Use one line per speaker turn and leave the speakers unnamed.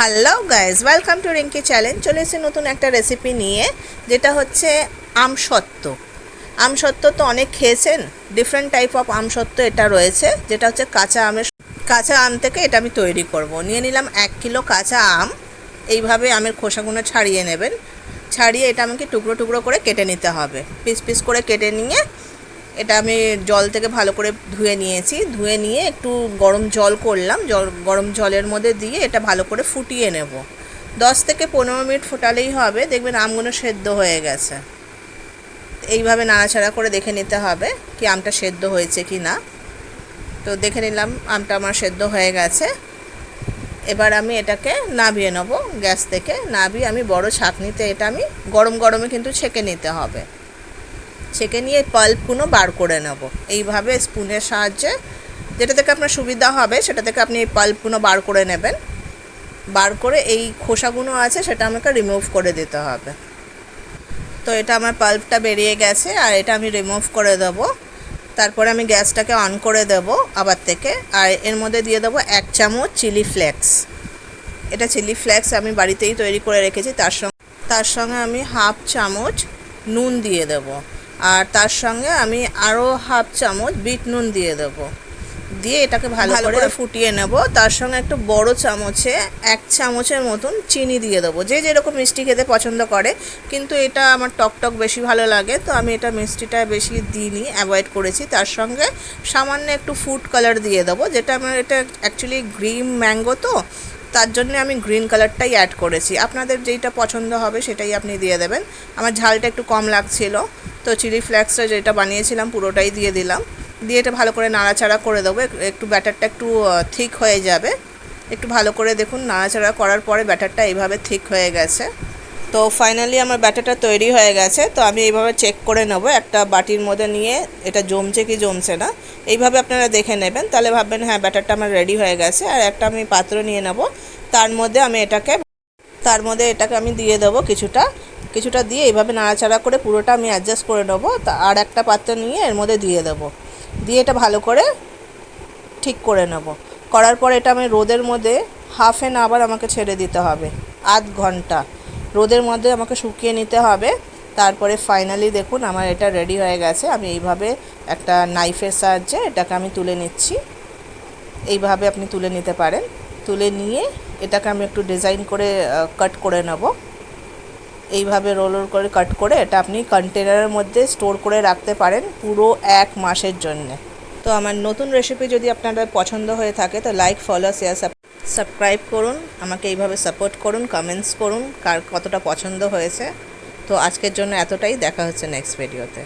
Hello guys, welcome to Rinki challenge. চলে এসেছি নতুন একটা রেসিপি নিয়ে, যেটা হচ্ছে আমসত্ত্ব। আমসত্ত্ব তো অনেক খেয়েছেন, ডিফারেন্ট টাইপ অফ আমসত্ত্ব এটা রয়েছে, যেটা হচ্ছে কাঁচা আম থেকে এটা আমি তৈরি করব। নিয়ে নিলাম 1 কিলো কাঁচা আম। এইভাবে আমের খোসাগুলো ছাড়িয়ে নেবেন। ছাড়িয়ে এটা আমাকে টুকরো টুকরো করে কেটে নিতে হবে। পিস পিস করে কেটে নিয়ে এটা আমি জল থেকে ভালো করে ধুয়ে নিয়েছি। ধুয়ে নিয়ে একটু গরম জল করলাম, গরম জলের মধ্যে দিয়ে এটা ভালো করে ফুটিয়ে নেব। 10 থেকে 15 মিনিট ফোটালেই হবে, দেখবেন আমগুলো সেদ্ধ হয়ে গেছে। এইভাবে নাড়াচাড়া করে দেখে নিতে হবে কি আমটা সেদ্ধ হয়েছে কি না। তো দেখে নিলাম আমটা আমার সেদ্ধ হয়ে গেছে। এবার আমি এটাকে নামিয়ে নেব গ্যাস থেকে। নামিয়ে আমি বড় ছাঁকনিতে এটা আমি গরমে কিন্তু ছেঁকে নিতে হবে। ছেঁকে নিয়ে পাল্পগুলো বার করে নেব এইভাবে স্পুনের সাহায্যে। যেটা থেকে আপনার সুবিধা হবে সেটা থেকে আপনি এই পাল্পগুলো বার করে নেবেন। বার করে এই খোসাগুলো আছে সেটা আমাকে রিমুভ করে দিতে হবে। তো এটা আমার পাল্পটা বেরিয়ে গেছে আর এটা আমি রিমুভ করে দেবো। তারপরে আমি গ্যাসটাকে অন করে দেব আবার থেকে। আর এর মধ্যে দিয়ে দেবো 1 চামচ চিলি ফ্লেক্স। এটা চিলি ফ্লেক্স আমি বাড়িতেই তৈরি করে রেখেছি। তার সঙ্গে আমি 1/2 চামচ নুন দিয়ে দেবো। আর তার সঙ্গে আমি আরও 1/2 চামচ বিট নুন দিয়ে দেবো। দিয়ে এটাকে ভালো করে ফুটিয়ে নেব। তার সঙ্গে একটু বড় চামচে 1 চামচের মতন চিনি দিয়ে দেবো। যে যেরকম মিষ্টি খেতে পছন্দ করে, কিন্তু এটা আমার টক বেশি ভালো লাগে, তো আমি এটা মিষ্টিটা বেশি দিইনি, অ্যাভয়েড করেছি। তার সঙ্গে সামান্য একটু ফুড কালার দিয়ে দেবো, যেটা আমার এটা অ্যাকচুয়ালি গ্রিন ম্যাঙ্গো, তো তার জন্য আমি গ্রিন কালারটাই অ্যাড করেছি। আপনাদের যেইটা পছন্দ হবে সেটাই আপনি দিয়ে দেবেন। আমার ঝালটা একটু কম লাগছিল, তো চিলি ফ্লেক্সটা যেটা বানিয়েছিলাম পুরোটাই দিয়ে দিলাম। দিয়ে এটা ভালো করে নাড়াচাড়া করে দেবো। একটু ব্যাটারটা একটু থিক হয়ে যাবে। একটু ভালো করে দেখুন, নাড়াচাড়া করার পরে ব্যাটারটা এইভাবে থিক হয়ে গেছে। তো ফাইনালি আমার ব্যাটারটা তৈরি হয়ে গেছে। তো আমি এইভাবে চেক করে নেব একটা বাটির মধ্যে নিয়ে, এটা জমছে কি জমছে না। এইভাবে আপনারা দেখে নেবেন, তাহলে ভাববেন হ্যাঁ ব্যাটারটা আমার রেডি হয়ে গেছে। আর একটা আমি পাত্র নিয়ে নেব, তার মধ্যে এটাকে আমি দিয়ে দেবো কিছুটা দিয়ে এইভাবে নাড়াচাড়া করে পুরোটা আমি অ্যাডজাস্ট করে নেবো। আর একটা পাত্র নিয়ে এর মধ্যে দিয়ে দেবো। দিয়ে এটা ভালো করে ঠিক করে নেব। করার পর এটা আমি রোদের মধ্যে 1/2 আওয়ার আমাকে ছেড়ে দিতে হবে। আধ ঘন্টা রোদের মধ্যে আমাকে শুকিয়ে নিতে হবে। তারপরে ফাইনালি দেখুন আমার এটা রেডি হয়ে গেছে। আমি এইভাবে একটা নাইফের সাহায্যে এটাকে আমি তুলে নিচ্ছি। এইভাবে আপনি তুলে নিতে পারেন। তুলে নিয়ে এটাকে আমি একটু ডিজাইন করে কাট করে নেব। এইভাবে রোল করে কাট করে এটা আপনি কন্টেনারের মধ্যে স্টোর করে রাখতে পারেন পুরো 1 মাসের জন্যে। তো আমার নতুন রেসিপি যদি আপনাদের পছন্দ হয়ে থাকে তো লাইক, ফলো, শেয়ার, সাবস্ক্রাইব করুন। আমাকে এইভাবে সাপোর্ট করুন, কমেন্টস করুন কার কতটা পছন্দ হয়েছে। তো আজকের জন্য এতটাই। দেখা হচ্ছে নেক্সট ভিডিওতে।